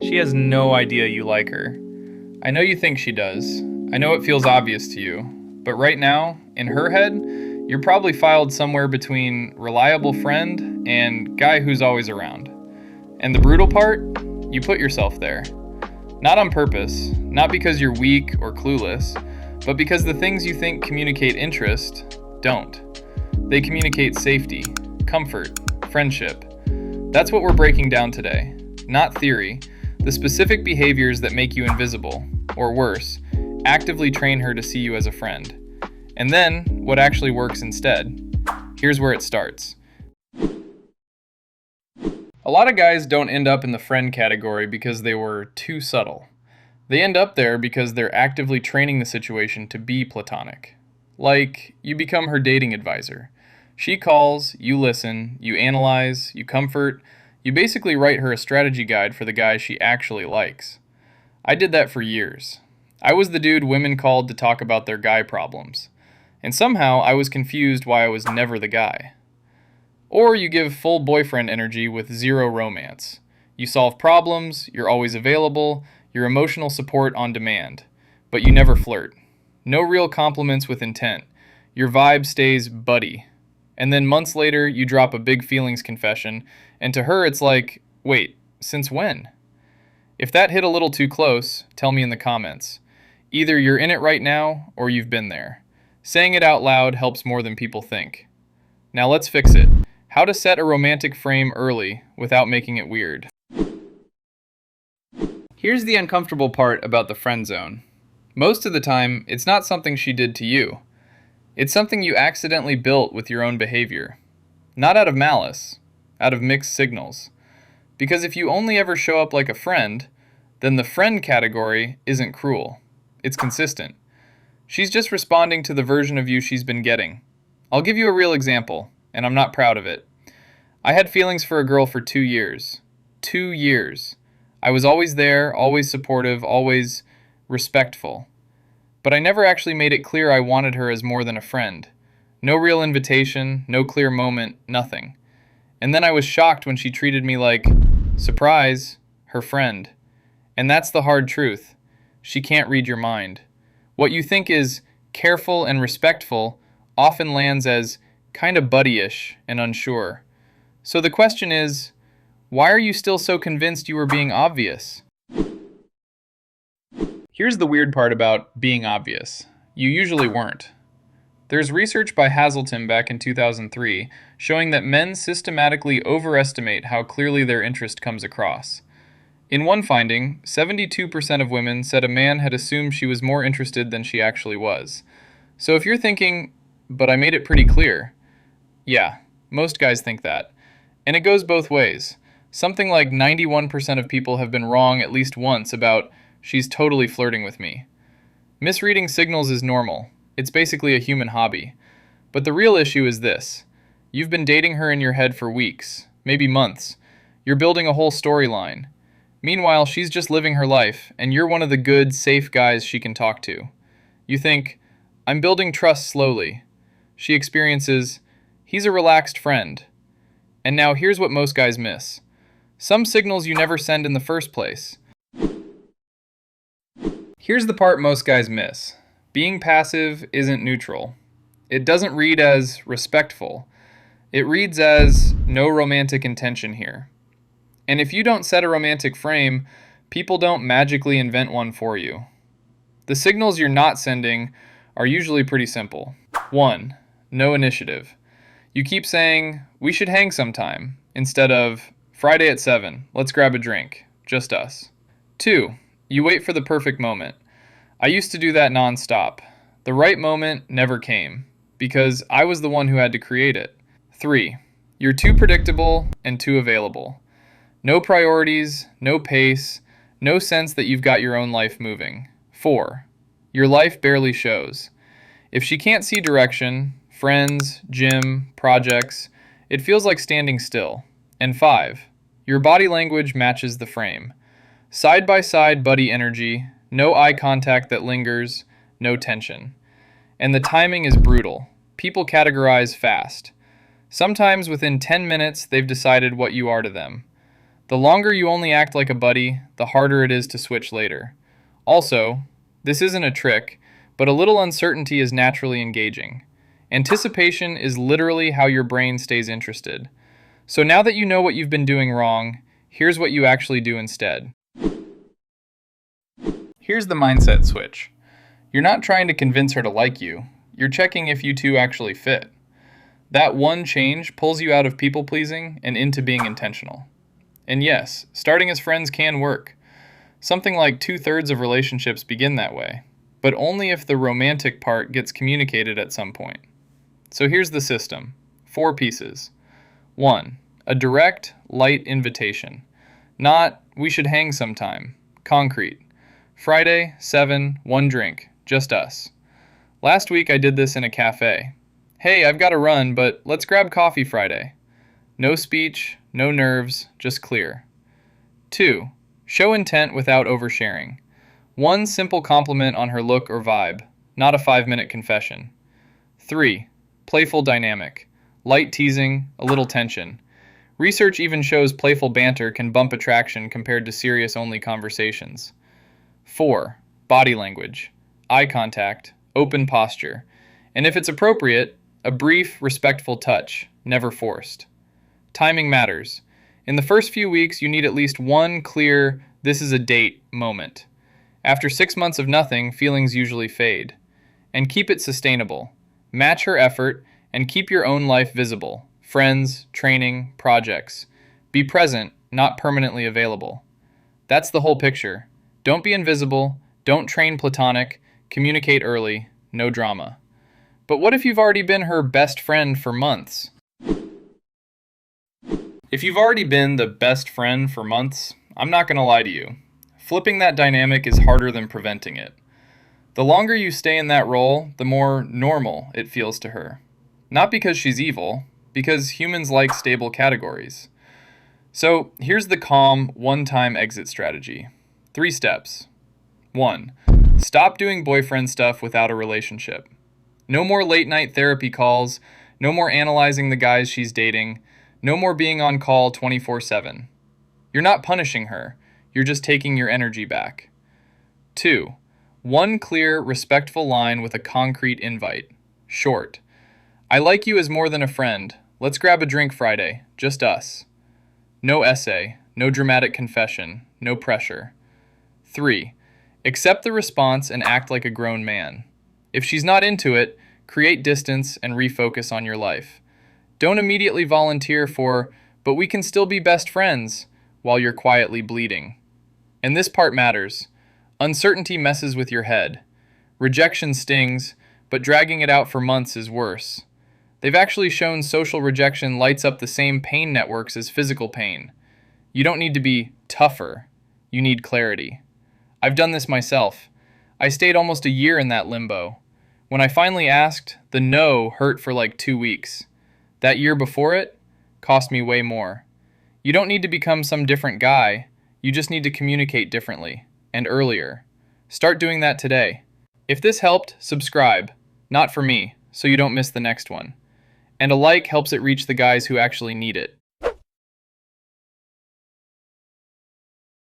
She has no idea you like her. I know you think she does. I know it feels obvious to you. But right now, in her head, you're probably filed somewhere between reliable friend and guy who's always around. And the brutal part? You put yourself there. Not on purpose, not because you're weak or clueless, but because the things you think communicate interest don't. They communicate safety, comfort, friendship. That's what we're breaking down today. Not theory, the specific behaviors that make you invisible, or worse, actively train her to see you as a friend. And then, what actually works instead. Here's where it starts. A lot of guys don't end up in the friend category because they were too subtle. They end up there because they're actively training the situation to be platonic. Like, you become her dating advisor. She calls, you listen, you analyze, you comfort, you basically write her a strategy guide for the guy she actually likes. I did that for years. I was the dude women called to talk about their guy problems. And somehow I was confused why I was never the guy. Or you give full boyfriend energy with zero romance. You solve problems, you're always available, you're emotional support on demand. But you never flirt. No real compliments with intent. Your vibe stays buddy. And then months later, you drop a big feelings confession, and to her it's like, wait, since when? If that hit a little too close, tell me in the comments. Either you're in it right now, or you've been there. Saying it out loud helps more than people think. Now let's fix it. How to set a romantic frame early without making it weird. Here's the uncomfortable part about the friend zone. Most of the time, it's not something she did to you. It's something you accidentally built with your own behavior. Not out of malice, out of mixed signals. Because if you only ever show up like a friend, then the friend category isn't cruel. It's consistent. She's just responding to the version of you she's been getting. I'll give you a real example, and I'm not proud of it. I had feelings for a girl for 2 years. 2 years. I was always there, always supportive, always respectful. But I never actually made it clear I wanted her as more than a friend. No real invitation, no clear moment, nothing. And then I was shocked when she treated me like, surprise, her friend. And that's the hard truth. She can't read your mind. What you think is careful and respectful often lands as kind of buddyish and unsure. So the question is, why are you still so convinced you were being obvious? Here's the weird part about being obvious. You usually weren't. There's research by Hazelton back in 2003 showing that men systematically overestimate how clearly their interest comes across. In one finding, 72% of women said a man had assumed she was more interested than she actually was. So if you're thinking, but I made it pretty clear, yeah, most guys think that. And it goes both ways. Something like 91% of people have been wrong at least once about, she's totally flirting with me. Misreading signals is normal. It's basically a human hobby. But the real issue is this. You've been dating her in your head for weeks, maybe months. You're building a whole storyline. Meanwhile, she's just living her life, and you're one of the good, safe guys she can talk to. You think, I'm building trust slowly. She experiences, he's a relaxed friend. And now here's what most guys miss. Some signals you never send in the first place. Here's the part most guys miss. Being passive isn't neutral. It doesn't read as respectful. It reads as no romantic intention here. And if you don't set a romantic frame, people don't magically invent one for you. The signals you're not sending are usually pretty simple. 1. No initiative. You keep saying, we should hang sometime, instead of, Friday at 7, let's grab a drink, just us. 2. You wait for the perfect moment. I used to do that nonstop. The right moment never came, because I was the one who had to create it. 3. You're too predictable and too available. No priorities, no pace, no sense that you've got your own life moving. 4. Your life barely shows. If she can't see direction, friends, gym, projects, it feels like standing still. And 5. Your body language matches the frame. Side-by-side buddy energy, no eye contact that lingers, no tension. And the timing is brutal. People categorize fast. Sometimes within 10 minutes, they've decided what you are to them. The longer you only act like a buddy, the harder it is to switch later. Also, this isn't a trick, but a little uncertainty is naturally engaging. Anticipation is literally how your brain stays interested. So now that you know what you've been doing wrong, here's what you actually do instead. Here's the mindset switch. You're not trying to convince her to like you. You're checking if you two actually fit. That one change pulls you out of people-pleasing and into being intentional. And yes, starting as friends can work. Something like 2/3 of relationships begin that way, but only if the romantic part gets communicated at some point. So here's the system. 4 pieces. 1. A direct, light invitation. Not, we should hang sometime. Concrete. Friday, 7, 1 drink. Just us. Last week I did this in a cafe. Hey, I've got to run, but let's grab coffee Friday. No speech, no nerves, just clear. 2. Show intent without oversharing. 1 simple compliment on her look or vibe, not a 5-minute confession. 3. Playful dynamic. Light teasing, a little tension. Research even shows playful banter can bump attraction compared to serious-only conversations. 4. Body language. Eye contact, open posture. And if it's appropriate, a brief, respectful touch, never forced. Timing matters. In the first few weeks, you need at least 1 clear, this is a date moment. After 6 months of nothing, feelings usually fade. And keep it sustainable. Match her effort and keep your own life visible. Friends, training, projects. Be present, not permanently available. That's the whole picture. Don't be invisible, don't train platonic, communicate early, no drama. But what if you've already been her best friend for months? If you've already been the best friend for months, I'm not going to lie to you. Flipping that dynamic is harder than preventing it. The longer you stay in that role, the more normal it feels to her. Not because she's evil, because humans like stable categories. So here's the calm, one-time exit strategy. 3 steps. 1. Stop doing boyfriend stuff without a relationship. No more late-night therapy calls, no more analyzing the guys she's dating, no more being on call 24/7. You're not punishing her, you're just taking your energy back. 2. 1 clear, respectful line with a concrete invite. Short. I like you as more than a friend. Let's grab a drink Friday, just us. No essay, no dramatic confession, no pressure. 3. Accept the response and act like a grown man. If she's not into it, create distance and refocus on your life. Don't immediately volunteer for, but we can still be best friends, while you're quietly bleeding. And this part matters. Uncertainty messes with your head. Rejection stings, but dragging it out for months is worse. They've actually shown social rejection lights up the same pain networks as physical pain. You don't need to be tougher. You need clarity. I've done this myself. I stayed almost a year in that limbo. When I finally asked, the no hurt for like 2 weeks. That year before it cost me way more. You don't need to become some different guy. You just need to communicate differently and earlier. Start doing that today. If this helped, subscribe. Not for me, so you don't miss the next one. And a like helps it reach the guys who actually need it.